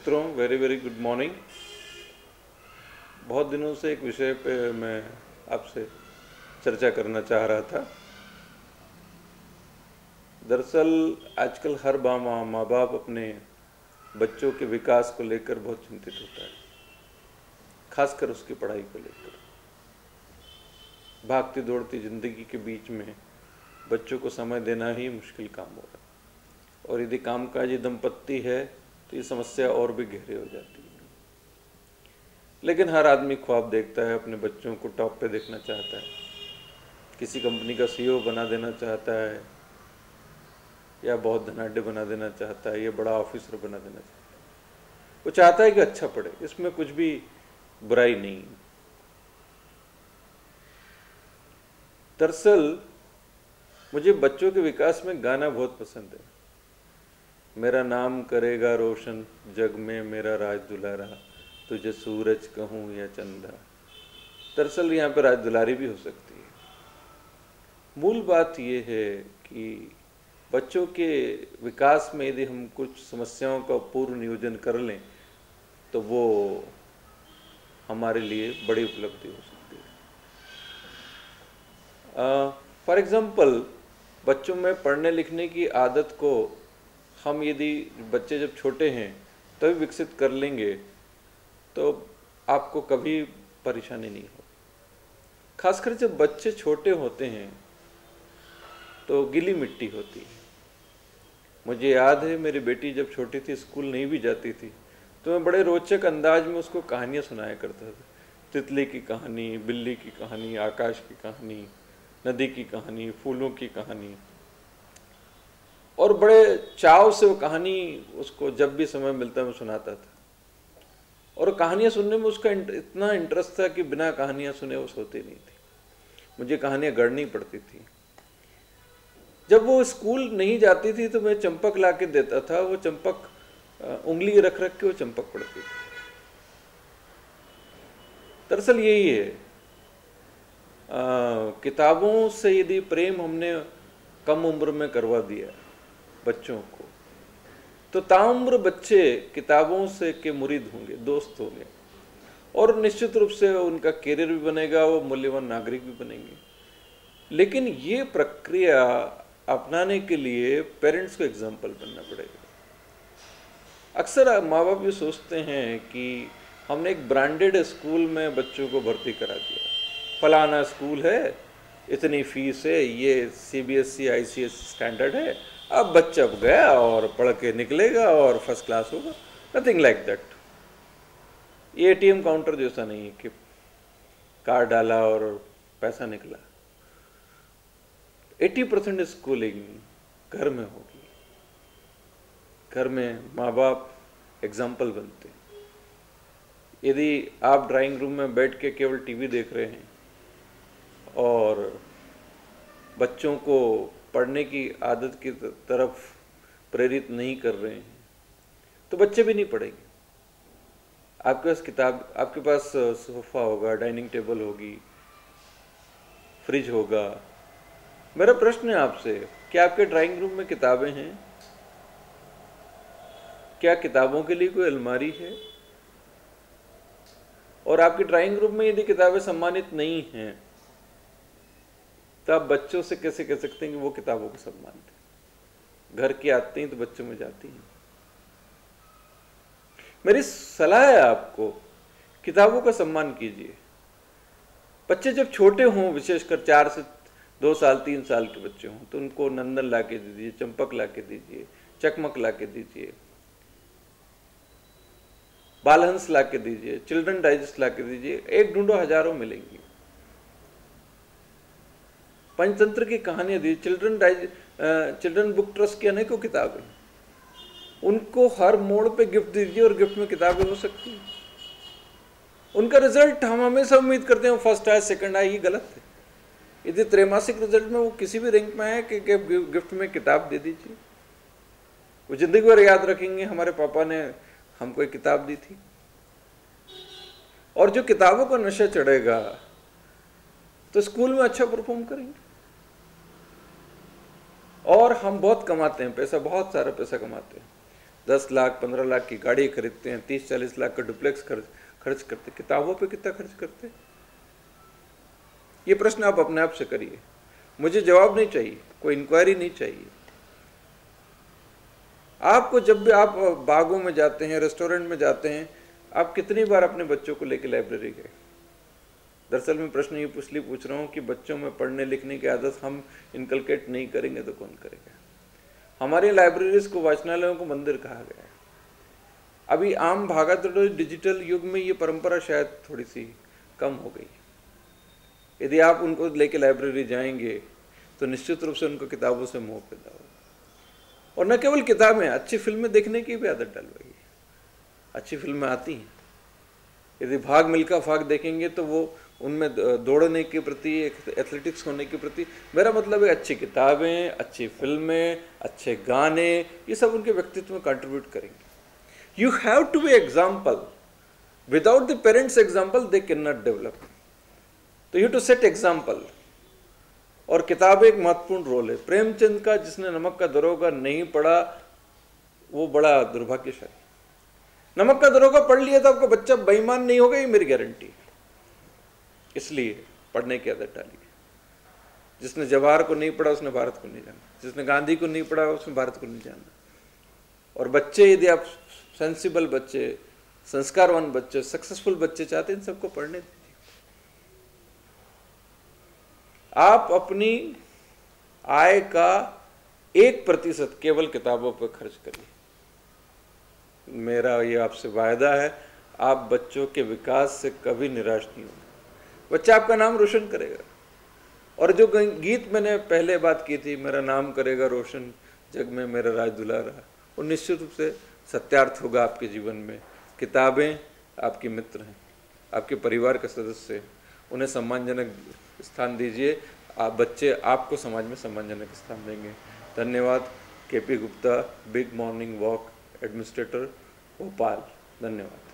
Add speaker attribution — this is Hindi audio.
Speaker 1: मित्रों, वेरी वेरी गुड मॉर्निंग। बहुत दिनों से एक विषय पे मैं आपसे चर्चा करना चाह रहा था। दरअसल आजकल हर माँ बाप अपने बच्चों के विकास को लेकर बहुत चिंतित होता है, खासकर उसकी पढ़ाई को लेकर। भागती दौड़ती जिंदगी के बीच में बच्चों को समय देना ही मुश्किल काम हो रहा है, और यदि कामकाजी दंपत्ति है तो ये समस्या और भी गहरी हो जाती है। लेकिन हर आदमी ख्वाब देखता है, अपने बच्चों को टॉप पे देखना चाहता है, किसी कंपनी का सीईओ बना देना चाहता है, या बहुत धनाढ्य बना देना चाहता है, या बड़ा ऑफिसर बना देना चाहता है। वो चाहता है कि अच्छा पढ़े, इसमें कुछ भी बुराई नहीं। दरअसल मुझे बच्चों के विकास में गाना बहुत पसंद है। मेरा नाम करेगा रोशन जग में मेरा राज दुलारा, तुझे सूरज कहूँ या चंदा। दरअसल यहाँ पर राज दुलारी भी हो सकती है। मूल बात यह है कि बच्चों के विकास में यदि हम कुछ समस्याओं का पूर्व नियोजन कर लें तो वो हमारे लिए बड़ी उपलब्धि हो सकती है। फॉर एग्जाम्पल, बच्चों में पढ़ने लिखने की आदत को हम यदि बच्चे जब छोटे हैं तभी विकसित कर लेंगे तो आपको कभी परेशानी नहीं हो। खासकर जब बच्चे छोटे होते हैं तो गीली मिट्टी होती है। मुझे याद है, मेरी बेटी जब छोटी थी, स्कूल नहीं भी जाती थी, तो मैं बड़े रोचक अंदाज में उसको कहानियाँ सुनाया करता था। तितली की कहानी, बिल्ली की कहानी, आकाश की कहानी, नदी की कहानी, फूलों की कहानी, और बड़े चाव से वो कहानी उसको जब भी समय मिलता मैं सुनाता था। और कहानियाँ सुनने में उसका इतना इंटरेस्ट था कि बिना कहानियाँ सुने वो सोती नहीं थी। मुझे कहानियाँ गढ़नी पड़ती थी। जब वो स्कूल नहीं जाती थी तो मैं चंपक ला के देता था, वो चंपक उंगली रख रख के वो चंपक पड़ती थी। दरअसल यही है, किताबों से यदि प्रेम हमने कम उम्र में करवा दिया बच्चों को, तो ताउम्र बच्चे किताबों से के मुरीद होंगे, दोस्त होंगे, और निश्चित रूप से उनका करियर भी बनेगा, वो मूल्यवान नागरिक भी बनेंगे। लेकिन ये प्रक्रिया अपनाने के लिए पेरेंट्स को एग्जाम्पल बनना पड़ेगा। अक्सर माँ बाप ये सोचते हैं कि हमने एक ब्रांडेड स्कूल में बच्चों को भर्ती करा दिया, फलाना स्कूल है, इतनी फीस है, ये CBSE ICS स्टैंडर्ड है, अब बच्चा गया और पढ़ के निकलेगा और फर्स्ट क्लास होगा। Nothing like that. ये ATM काउंटर जैसा नहीं है कि कार्ड डाला और पैसा निकला। 80% स्कूलिंग घर में होगी। घर में माँ बाप एग्जाम्पल बनते हैं। यदि आप ड्राइंग रूम में बैठ के केवल टीवी देख रहे हैं और बच्चों को पढ़ने की आदत की तरफ प्रेरित नहीं कर रहे हैं तो बच्चे भी नहीं पढ़ेंगे। आपके पास किताब, आपके पास सोफा होगा, डाइनिंग टेबल होगी, फ्रिज होगा। मेरा प्रश्न है आपसे, क्या आपके ड्राइंग रूम में किताबें हैं? क्या किताबों के लिए कोई अलमारी है? और आपके ड्राइंग रूम में यदि किताबें सम्मानित नहीं हैं तो आप बच्चों से कैसे कह सकते हैं कि वो किताबों को सम्मान दें? घर की आती हैं तो बच्चों में जाती हैं। मेरी सलाह है आपको, किताबों का सम्मान कीजिए। बच्चे जब छोटे हों, विशेषकर 4 से 2 साल 3 साल के बच्चे हों, तो उनको नंदन ला के दीजिए, चंपक ला के दीजिए, चकमक ला के दीजिए, बालहंस ला के दीजिए, चिल्ड्रन डाइजेस्ट ला के दीजिए। एक ढूंढो हजारों मिलेंगी। पंचतंत्र की कहानियां दी, चिल्ड्रन बुक ट्रस्ट की अनेकों किताबें, उनको हर मोड़ पे गिफ्ट दीजिए और गिफ्ट में किताबें हो सकती हैं। उनका रिजल्ट हम हमेशा उम्मीद करते हैं फर्स्ट आए, सेकंड आए, ये गलत है। यदि त्रैमासिक रिजल्ट में वो किसी भी रैंक में आए कि गिफ्ट में किताब दे दीजिए। वो जिंदगी भर याद रखेंगे हमारे पापा ने हमको एक किताब दी थी। और जो किताबों का नशा चढ़ेगा तो स्कूल में अच्छा परफॉर्म करेंगे। और हम बहुत कमाते हैं पैसा, बहुत सारा पैसा कमाते हैं, 10 लाख 15 लाख की गाड़ी खरीदते हैं, 30-40 लाख का डुप्लेक्स खर्च करते, किताबों पे कितना खर्च करते? ये प्रश्न आप अपने आप से करिए। मुझे जवाब नहीं चाहिए, कोई इंक्वायरी नहीं चाहिए। आपको जब भी आप बागों में जाते हैं, रेस्टोरेंट में जाते हैं, आप कितनी बार अपने बच्चों को लेकर लाइब्रेरी गए? दरअसल मैं प्रश्न ये इसलिए पूछ रहा हूँ कि बच्चों में पढ़ने लिखने की आदत हम इनकलकेट नहीं करेंगे तो कौन करेगा? हमारी लाइब्रेरीज को, वाचनालयों को मंदिर कहा गया है। अभी आम भागदौड़ डिजिटल युग में ये परंपरा शायद थोड़ी सी कम हो गई। यदि आप उनको लेके लाइब्रेरी जाएंगे तो निश्चित रूप से उनको किताबों से मोह पैदा होगा। और न केवल किताबें, अच्छी फिल्में देखने की भी आदत डलवाइए। अच्छी फिल्में आती हैं, यदि भाग मिल्खा भाग देखेंगे तो वो उनमें दौड़ने के प्रति, एथलेटिक्स होने के प्रति, मेरा मतलब है अच्छी किताबें, अच्छी फिल्में, अच्छे गाने, ये सब उनके व्यक्तित्व में कंट्रीब्यूट करेंगे। You have to be example. Without the parents example they can not develop. तो यू टू सेट एग्जाम्पल। और किताब एक महत्वपूर्ण रोल है। प्रेमचंद का जिसने नमक का दरोगा नहीं पढ़ा वो बड़ा दुर्भाग्यशाली। नमक का दरोगा पढ़ लिया तो आपका बच्चा बेईमान नहीं होगा, ये मेरी गारंटी है। इसलिए पढ़ने की आदत डालिए। जिसने जवाहर को नहीं पढ़ा उसने भारत को नहीं जाना, जिसने गांधी को नहीं पढ़ा उसने भारत को नहीं जाना। और बच्चे, यदि आप सेंसिबल बच्चे, संस्कारवान बच्चे, सक्सेसफुल बच्चे चाहते हैं, इन सबको पढ़ने दीजिए। आप अपनी आय का 1% केवल किताबों पर खर्च करिए। मेरा ये आपसे वायदा है, आप बच्चों के विकास से कभी निराश नहीं होंगे। बच्चा आपका नाम रोशन करेगा। और जो गीत मैंने पहले बात की थी, मेरा नाम करेगा रोशन जग में मेरा राज दुलारा, वो निश्चित रूप से सत्यार्थ होगा आपके जीवन में। किताबें आपकी मित्र हैं, आपके परिवार के सदस्य, उन्हें सम्मानजनक स्थान दीजिए। आप बच्चे आपको समाज में सम्मानजनक स्थान देंगे। धन्यवाद। KP Gupta, big morning walk administrator, Bhopal. धन्यवाद।